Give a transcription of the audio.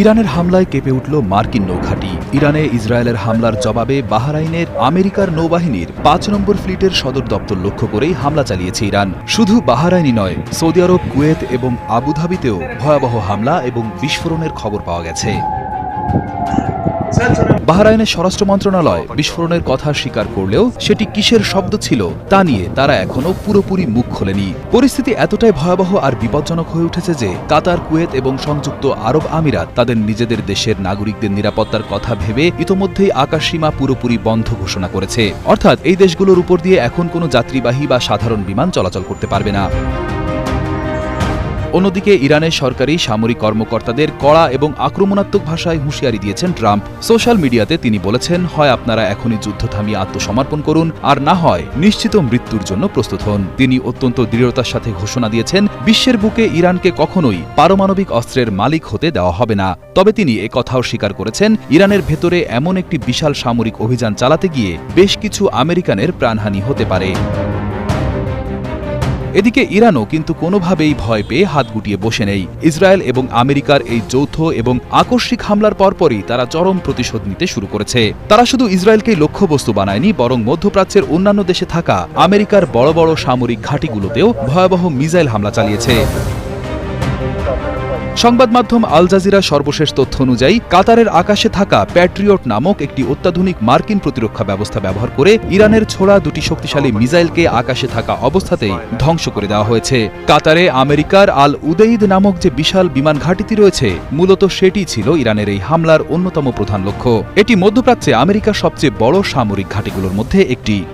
ইরানের হামলায় কেঁপে উঠল মার্কিন নৌঘাঁটি। ইরানে ইসরায়েলের হামলার জবাবে বাহরাইনের আমেরিকার নৌবাহিনীর ৫ নম্বর ফ্লিটের সদর দপ্তর লক্ষ্য করেই হামলা চালিয়েছে ইরান। শুধু বাহরাইনই নয়, সৌদি আরব, কুয়েত এবং আবুধাবিতেও ভয়াবহ হামলা এবং বিস্ফোরণের খবর পাওয়া গেছে। বাহরাইনের স্বরাষ্ট্র মন্ত্রণালয় বিস্ফোরণের কথা স্বীকার করলেও সেটি কিসের শব্দ ছিল তা নিয়ে তারা এখনও পুরোপুরি মুখ খোলেনি। পরিস্থিতি এতটাই ভয়াবহ আর বিপজ্জনক হয়ে উঠেছে যে কাতার, কুয়েত এবং সংযুক্ত আরব আমিরাত তাদের নিজেদের দেশের নাগরিকদের নিরাপত্তার কথা ভেবে ইতোমধ্যেই আকাশসীমা পুরোপুরি বন্ধ ঘোষণা করেছে। অর্থাৎ এই দেশগুলোর উপর দিয়ে এখন কোনো যাত্রীবাহী বা সাধারণ বিমান চলাচল করতে পারবে না। অন্যদিকে ইরানের সরকারি সামরিক কর্মকর্তাদের কড়া এবং আক্রমণাত্মক ভাষায় হুঁশিয়ারি দিয়েছেন ট্রাম্প। সোশ্যাল মিডিয়াতে তিনি বলেছেন, হয় আপনারা এখনই যুদ্ধ থামিয়ে আত্মসমর্পণ করুন, আর না হয় নিশ্চিত মৃত্যুর জন্য প্রস্তুত হন। তিনি অত্যন্ত দৃঢ়তার সাথে ঘোষণা দিয়েছেন, বিশ্বের বুকে ইরানকে কখনোই পারমাণবিক অস্ত্রের মালিক হতে দেওয়া হবে না। তবে তিনি একথাও স্বীকার করেছেন, ইরানের ভেতরে এমন একটি বিশাল সামরিক অভিযান চালাতে গিয়ে বেশ কিছু আমেরিকানের প্রাণহানি হতে পারে। এদিকে ইরানও কিন্তু কোনোভাবেই ভয় পেয়ে হাত গুটিয়ে বসে নেই। ইসরায়েল এবং আমেরিকার এই যৌথ এবং আকস্মিক হামলার পরপরই তারা চরম প্রতিশোধ নিতে শুরু করেছে। তারা শুধু ইসরায়েলকেই লক্ষ্যবস্তু বানায়নি, বরং মধ্যপ্রাচ্যের অন্যান্য দেশে থাকা আমেরিকার বড় বড় সামরিক ঘাঁটিগুলোতেও ভয়াবহ মিসাইল হামলা চালিয়েছে। সংবাদ মাধ্যম আল জাজিরার সর্বশেষ তথ্য অনুযায়ী কাতারের আকাশে থাকা প্যাট্রিয়ট নামক একটি অত্যাধুনিক মার্কিন প্রতিরক্ষা ব্যবস্থা ব্যবহার করে ইরানের ছোড়া দুটি শক্তিশালী মিসাইলকে আকাশে থাকা অবস্থাতেই ধ্বংস করে দেওয়া হয়েছে। কাতারে আমেরিকার আল উদেইদ নামক যে বিশাল বিমান ঘাঁটিটি রয়েছে, মূলত সেটি ছিল ইরানের এই হামলার অন্যতম প্রধান লক্ষ্য। এটি মধ্যপ্রাচ্যে আমেরিকার সবচেয়ে বড় সামরিক ঘাঁটিগুলোর মধ্যে একটি।